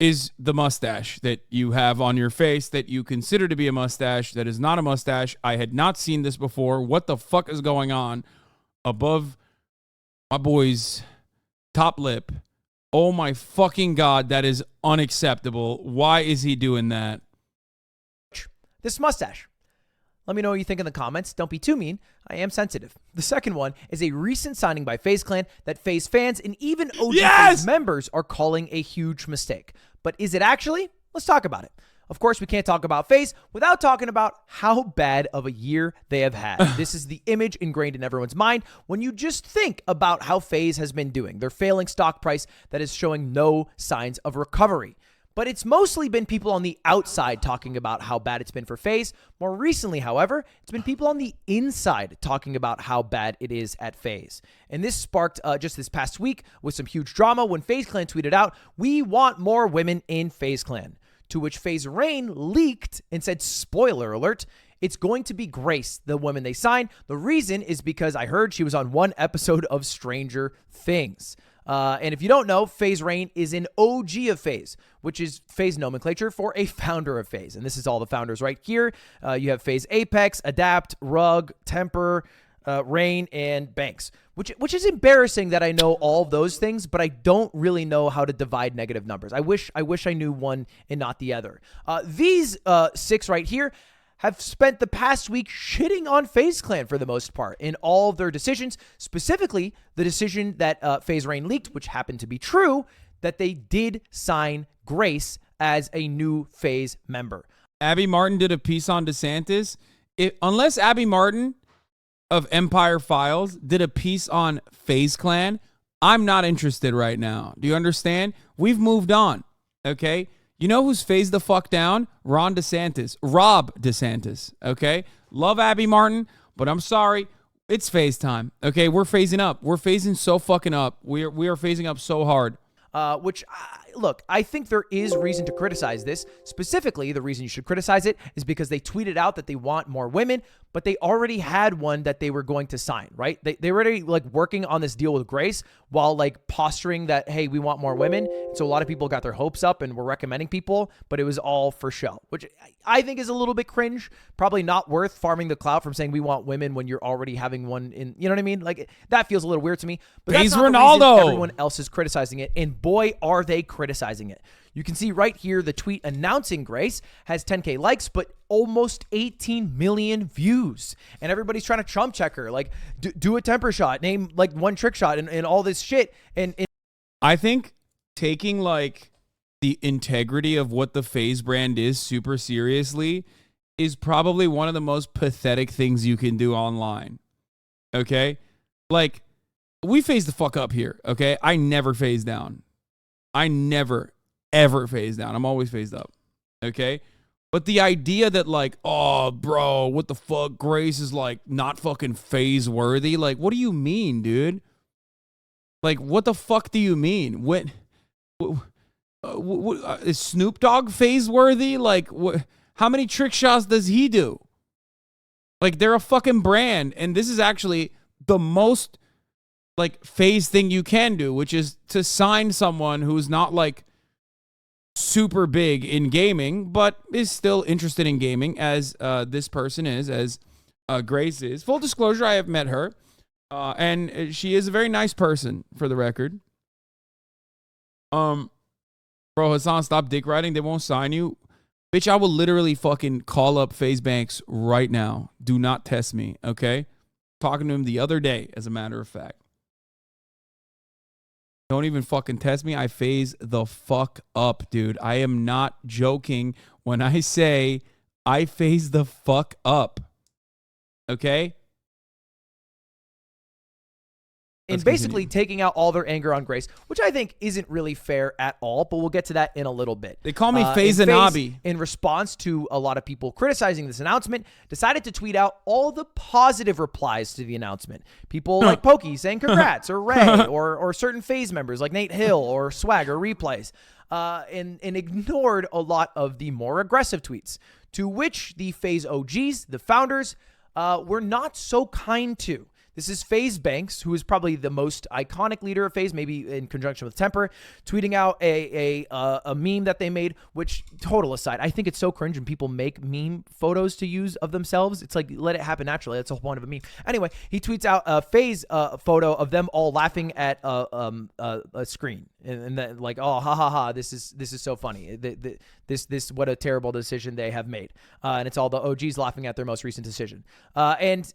is the mustache that you have on your face that you consider to be a mustache that is not a mustache. I had not seen this before. What the fuck is going on above my boy's top lip? Oh my fucking God, that is unacceptable. Why is he doing that? This mustache. Let me know what you think in the comments. Don't be too mean. I am sensitive. The second one is a recent signing by FaZe Clan that FaZe fans and even OG FaZe members are calling a huge mistake. But is it actually? Let's talk about it. Of course, we can't talk about FaZe without talking about how bad of a year they have had. This is the image ingrained in everyone's mind when you just think about how FaZe has been doing. Their failing stock price that is showing no signs of recovery. But it's mostly been people on the outside talking about how bad it's been for FaZe. More recently, however, it's been people on the inside talking about how bad it is at FaZe. And this sparked just this past week with some huge drama when FaZe Clan tweeted out, "We want more women in FaZe Clan." To which FaZe Rain leaked and said, spoiler alert, it's going to be Grace, the woman they signed. The reason is because I heard she was on one episode of Stranger Things. And if you don't know, FaZe Rain is an OG of FaZe, which is FaZe nomenclature for a founder of FaZe. And this is all the founders right here. You have FaZe Apex, Adapt, Rug, Temper, Rain, and Banks, which is embarrassing that I know all of those things, but I don't really know how to divide negative numbers. I wish I knew one and not the other. These 6 right here have spent the past week shitting on FaZe Clan for the most part in all of their decisions, specifically the decision that FaZe Rain leaked, which happened to be true, that they did sign Grace as a new FaZe member. Abby Martin did a piece on DeSantis. Unless Abby Martin of Empire Files did a piece on FaZe Clan, I'm not interested right now. Do you understand? We've moved on, okay? You know who's phased the fuck down? Rob DeSantis, okay? Love Abby Martin, but I'm sorry. It's phase time, okay? We're phasing up. We're phasing so fucking up. We are phasing up so hard. Look, I think there is reason to criticize this. Specifically, the reason you should criticize it is because they tweeted out that they want more women, but they already had one that they were going to sign, right? They were already like working on this deal with Grace while like posturing that, hey, we want more women. So a lot of people got their hopes up and were recommending people, but it was all for show, which I think is a little bit cringe. Probably not worth farming the clout from saying we want women when you're already having one in, you know what I mean? Like that feels a little weird to me, but that's not the reason everyone else is criticizing it. And boy, are they criticizing it. You can see right here, the tweet announcing Grace has 10K likes, but almost 18 million views. And everybody's trying to Trump check her. Like, do a temper shot, name like one trick shot and all this shit. And I think taking like the integrity of what the FaZe brand is super seriously is probably one of the most pathetic things you can do online. Okay? Like, we phase the fuck up here, okay? I never phase down. I never, ever phase down. I'm always phased up, okay? But the idea that like, oh, bro, what the fuck? Grace is like not fucking phase worthy. Like, what do you mean, dude? Like, what the fuck do you mean? What is Snoop Dogg phase worthy? Like, how many trick shots does he do? Like, they're a fucking brand. And this is actually the most like phase thing you can do, which is to sign someone who's not like super big in gaming, but is still interested in gaming as this person is, as Grace is. Full disclosure, I have met her, and she is a very nice person, for the record. Bro, Hasan, stop dick riding. They won't sign you. Bitch, I will literally fucking call up FaZe Banks right now. Do not test me, okay? Talking to him the other day, as a matter of fact. Don't even fucking test me. I phase the fuck up, dude. I am not joking when I say I phase the fuck up. Okay? And basically taking out all their anger on Grace, which I think isn't really fair at all, but we'll get to that in a little bit. They call me FAZANABI. In response to a lot of people criticizing this announcement, decided to tweet out all the positive replies to the announcement. People like Pokey saying congrats, or Ray, or certain FaZe members like Nate Hill or Swag or Replays, and ignored a lot of the more aggressive tweets, to which the FaZe OGs, the founders, were not so kind to. This is FaZe Banks, who is probably the most iconic leader of FaZe, maybe in conjunction with Temper, tweeting out a meme that they made, which, total aside, I think it's so cringe when people make meme photos to use of themselves. It's like, let it happen naturally. That's the whole point of a meme. Anyway, he tweets out a FaZe photo of them all laughing at a screen. And then like, oh, ha, ha, ha, this is so funny. This what a terrible decision they have made. And it's all the OGs laughing at their most recent decision. And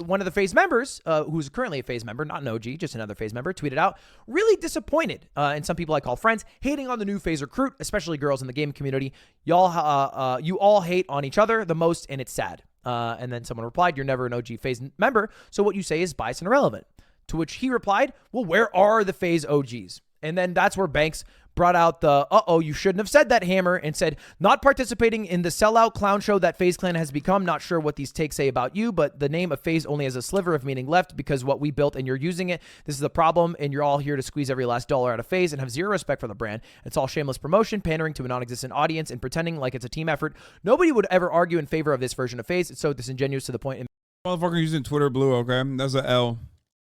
one of the FaZe members, who's currently a FaZe member, not an OG, just another FaZe member, tweeted out, really disappointed. And some people I call friends, hating on the new FaZe recruit, especially girls in the game community. You all hate on each other the most, and it's sad. And then someone replied, you're never an OG FaZe member, so what you say is biased and irrelevant. To which he replied, well, where are the FaZe OGs? And then that's where Banks brought out the, you shouldn't have said that hammer, and said, not participating in the sellout clown show that FaZe Clan has become. Not sure what these takes say about you, but the name of FaZe only has a sliver of meaning left because what we built and you're using it. This is the problem, and you're all here to squeeze every last dollar out of FaZe and have zero respect for the brand. It's all shameless promotion, pandering to a non-existent audience, and pretending like it's a team effort. Nobody would ever argue in favor of this version of FaZe. It's so disingenuous to the point. Motherfucker using Twitter blue, okay? That's a L.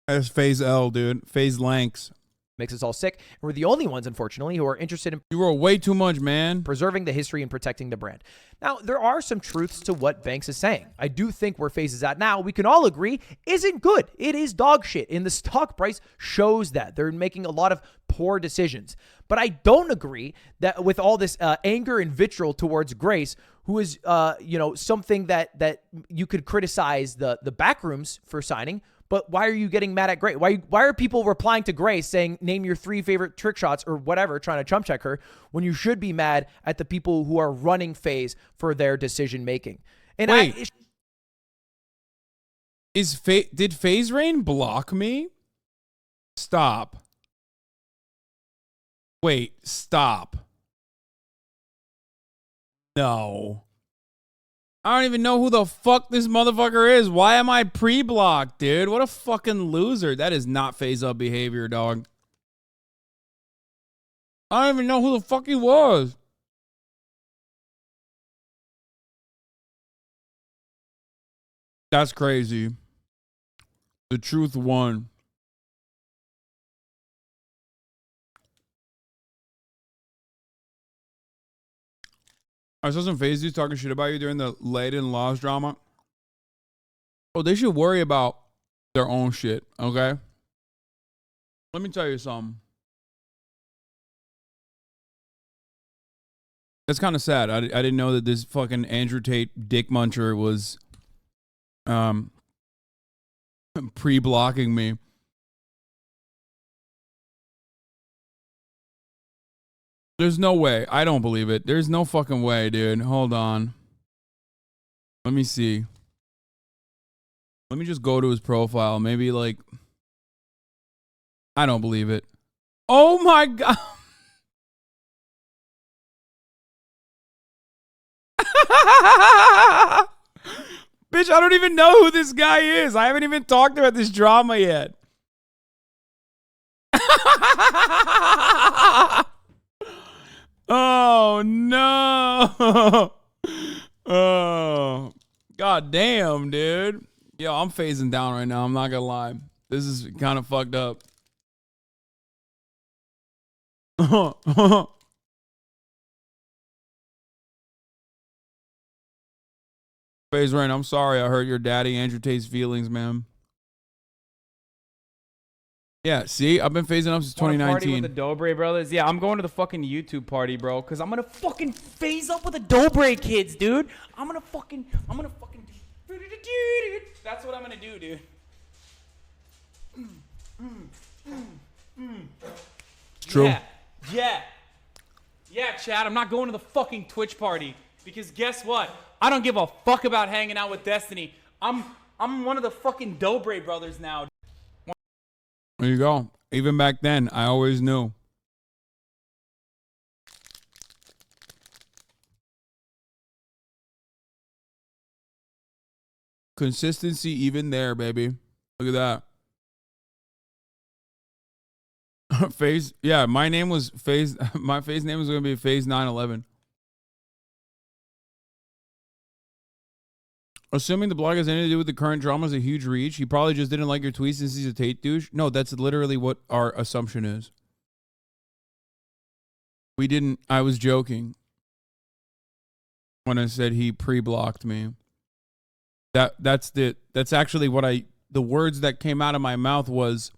That's FaZe L, dude. FaZe Lanks. Makes us all sick. And we're the only ones, unfortunately, who are interested in You wrote way too much, man. preserving the history and protecting the brand. Now, there are some truths to what Banks is saying. I do think where FaZe is at now, we can all agree, isn't good. It is dog shit. And the stock price shows that. They're making a lot of poor decisions. But I don't agree that with all this anger and vitriol towards Grace, who is, something that you could criticize the backrooms for signing. But why are you getting mad at Grace? Why are people replying to Grace saying, name your 3 favorite trick shots or whatever, trying to chump check her, when you should be mad at the people who are running FaZe for their decision making? And wait, did FaZe Rain block me? Stop. Wait, stop. No. I don't even know who the fuck this motherfucker is. Why am I pre-blocked, dude? What a fucking loser. That is not FaZe up behavior, dog. I don't even know who the fuck he was. That's crazy. The truth won. I saw some FaZe dudes talking shit about you during the Layden Laws drama. Oh, they should worry about their own shit, okay? Let me tell you something. That's kind of sad. I didn't know that this fucking Andrew Tate dick muncher was pre-blocking me. There's no way. I don't believe it. There's no fucking way, dude. Hold on. Let me see. Let me just go to his profile. Maybe like... I don't believe it. Oh my God. Bitch, I don't even know who this guy is. I haven't even talked about this drama yet. Oh no. Oh, god damn, dude. Yo, I'm phasing down right now. I'm not gonna lie. This is kind of fucked up. FaZe Rain, I'm sorry I hurt your daddy Andrew Tate's feelings, man. Yeah, see, I've been phasing up since 2019. Party with the Dobre brothers. Yeah, I'm going to the fucking YouTube party, bro, because I'm gonna fucking phase up with the Dobre kids, dude. I'm gonna fucking. That's what I'm gonna do, dude. It's true. Yeah, Chad. I'm not going to the fucking Twitch party because guess what? I don't give a fuck about hanging out with Destiny. I'm one of the fucking Dobre brothers now. There you go. Even back then, I always knew. Consistency even there, baby. Look at that. FaZe. Yeah, my name was FaZe. My FaZe name was going to be FaZe 911. Assuming the blog has anything to do with the current drama is a huge reach. He probably just didn't like your tweets since he's a Tate douche. No, that's literally what our assumption is. I was joking when I said he pre-blocked me. That's actually what the words that came out of my mouth was,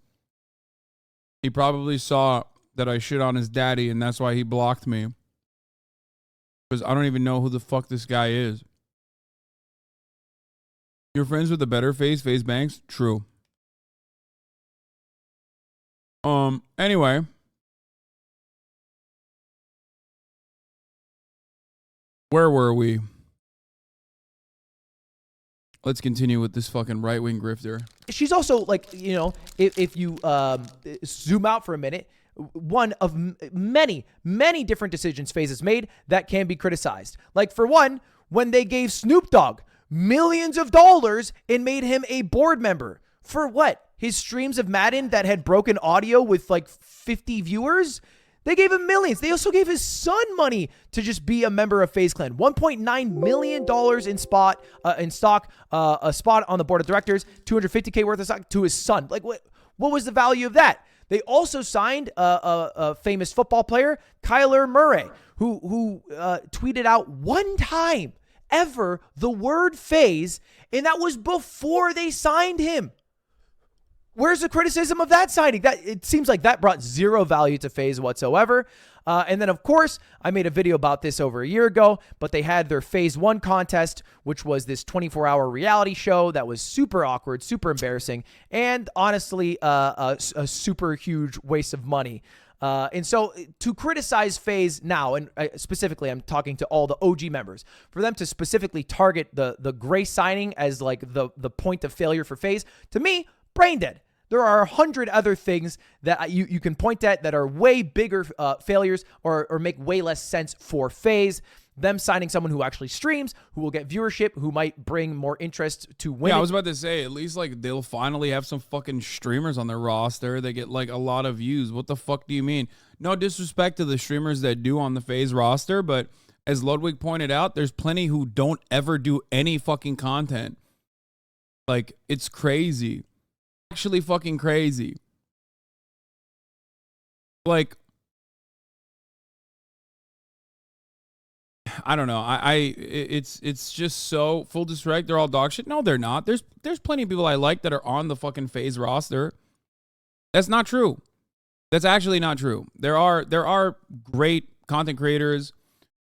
he probably saw that I shit on his daddy and that's why he blocked me. Because I don't even know who the fuck this guy is. You're friends with a better FaZe Banks? True. Anyway. Where were we? Let's continue with this fucking right-wing grifter. She's also like, you know, if you zoom out for a minute, one of many, many different decisions FaZe has made that can be criticized. Like for one, when they gave Snoop Dogg millions of dollars and made him a board member. For what? His streams of Madden that had broken audio with like 50 viewers? They gave him millions. They also gave his son money to just be a member of FaZe Clan. $1.9 million in stock, a spot on the board of directors, $250K worth of stock to his son. Like what was the value of that? They also signed a famous football player, Kyler Murray, who tweeted out one time ever the word FaZe, and that was before they signed him. Where's the criticism of that signing? It seems like that brought zero value to FaZe whatsoever. And then, of course, I made a video about this over a year ago, but they had their Phase 1 contest, which was this 24-hour reality show that was super awkward, super embarrassing, and honestly, a super huge waste of money. And so to criticize FaZe now, and specifically I'm talking to all the OG members, for them to specifically target the Gray signing as like the point of failure for FaZe, to me, brain dead. There are 100 other things that you can point at that are way bigger failures or make way less sense for FaZe. Them signing someone who actually streams, who will get viewership, who might bring more interest to women. Yeah, I was about to say, at least like they'll finally have some fucking streamers on their roster. They get like a lot of views. What the fuck do you mean? No disrespect to the streamers that do on the FaZe roster, but as Ludwig pointed out, there's plenty who don't ever do any fucking content. Like, it's crazy. Actually fucking crazy. Like, I don't know. It's just so full disrespect. They're all dog shit. No, they're not. There's plenty of people I like that are on the fucking FaZe roster. That's not true. That's actually not true. There are great content creators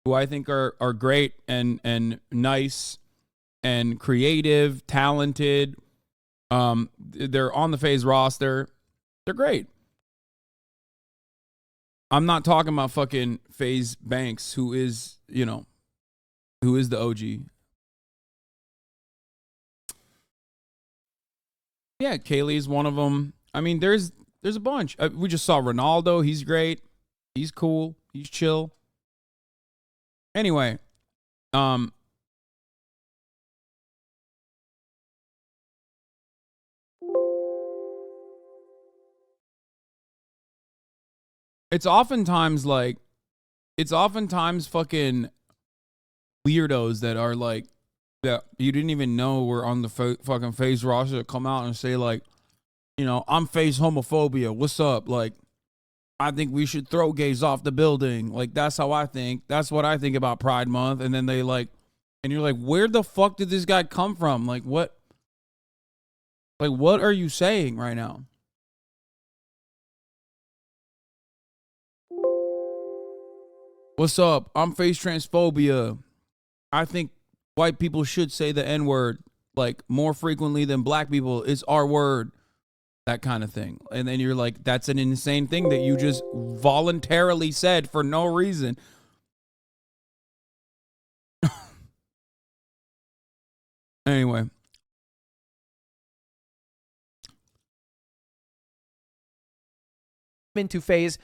who I think are great and nice and creative, talented. They're on the FaZe roster. They're great. I'm not talking about fucking FaZe Banks, who is the OG. Yeah, Kaylee's one of them. I mean, there's a bunch. We just saw Ronaldo. He's great. He's cool. He's chill. Anyway, it's oftentimes fucking weirdos that are like, that you didn't even know were on the fucking FaZe roster that come out and say like, I'm FaZe homophobia. What's up? Like, I think we should throw gays off the building. Like, that's how I think. That's what I think about Pride Month. And then they like, and you're like, where the fuck did this guy come from? Like, what are you saying right now? What's up? I'm FaZe transphobia. I think white people should say the N-word like more frequently than black people. It's our word. That kind of thing. And then you're like, that's an insane thing that you just voluntarily said for no reason. Anyway. Into FaZe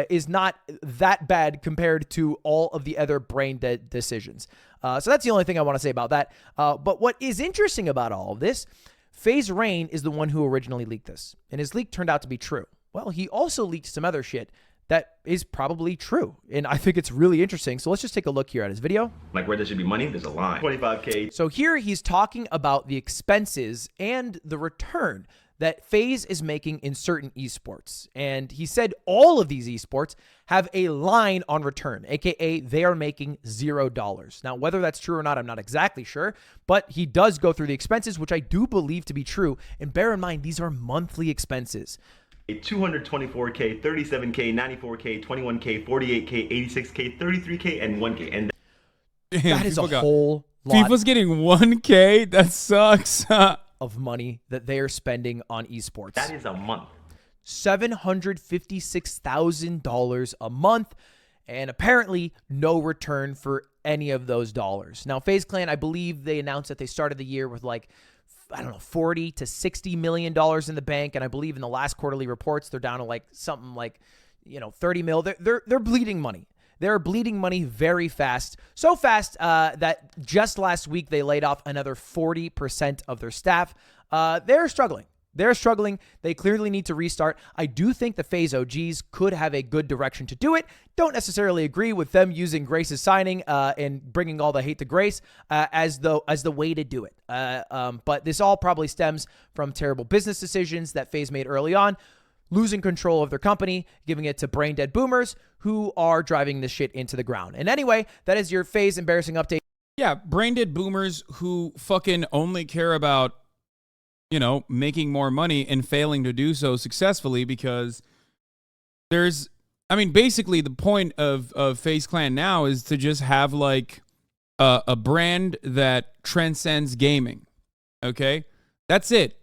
is not that bad compared to all of the other brain dead decisions. So that's the only thing I want to say about that. But what is interesting about all of this, FaZe Rain is the one who originally leaked this, and his leak turned out to be true. Well, he also leaked some other shit that is probably true. And I think it's really interesting. So let's just take a look here at his video. Like where there should be money, there's a line. 25K. So here he's talking about the expenses and the return that FaZe is making in certain esports. And he said all of these esports have a line on return, aka they are making $0. Now, whether that's true or not, I'm not exactly sure, but he does go through the expenses, which I do believe to be true. And bear in mind, these are monthly expenses. 224K, 37K, 94K, 21K, 48K, 86K, 33K, and 1K. And that is a whole lot FIFA's getting 1K. That sucks. of money that they are spending on esports. that is a month. $756,000 a month, and apparently no return for any of those dollars. Now, FaZe Clan, I believe they announced that they started the year with like, I don't know, $40 to $60 million in the bank, and I believe in the last quarterly reports they're down to like something like, 30 mil. They're bleeding money. They're bleeding money very fast. So fast that just last week they laid off another 40% of their staff. They're struggling. They're struggling. They clearly need to restart. I do think the FaZe OGs could have a good direction to do it. Don't necessarily agree with them using Grace's signing and bringing all the hate to Grace as the way to do it. But this all probably stems from terrible business decisions that FaZe made early on, losing control of their company, giving it to brain dead boomers who are driving this shit into the ground. And anyway, that is your FaZe embarrassing update. Yeah, brain dead boomers who fucking only care about, making more money and failing to do so successfully because basically the point of FaZe Clan now is to just have like a brand that transcends gaming. Okay? That's it.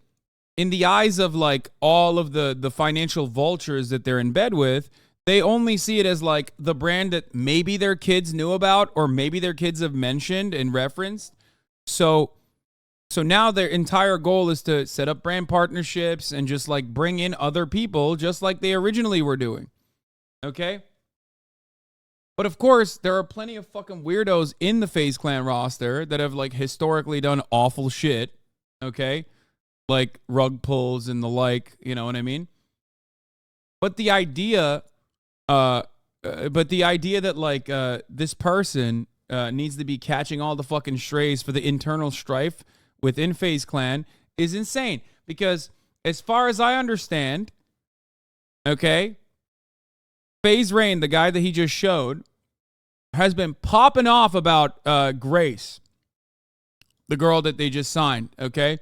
In the eyes of like all of the financial vultures that they're in bed with, they only see it as like the brand that maybe their kids knew about or maybe their kids have mentioned and referenced. So now their entire goal is to set up brand partnerships and just like bring in other people just like they originally were doing. Okay? But of course, there are plenty of fucking weirdos in the FaZe Clan roster that have like historically done awful shit. Okay? Like rug pulls and the like, you know what I mean? But the idea that like this person needs to be catching all the fucking strays for the internal strife within FaZe Clan is insane. Because as far as I understand, okay, FaZe Rain, the guy that he just showed, has been popping off about Grace, the girl that they just signed, okay?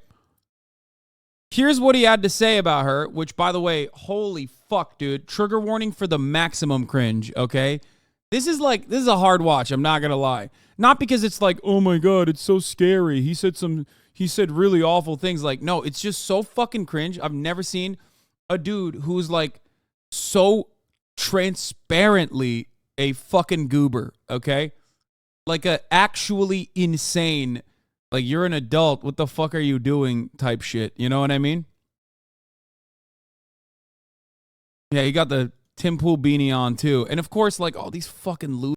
Here's what he had to say about her, which, by the way, holy fuck, dude. Trigger warning for the maximum cringe, okay? This is a hard watch, I'm not going to lie. Not because it's like, oh my God, it's so scary. He said really awful things. Like, no, it's just so fucking cringe. I've never seen a dude who's like so transparently a fucking goober, okay? Like a actually insane, like you're an adult, what the fuck are you doing type shit. You know what I mean? Yeah, he got the Tim Pool beanie on too. And of course, like all these fucking losers.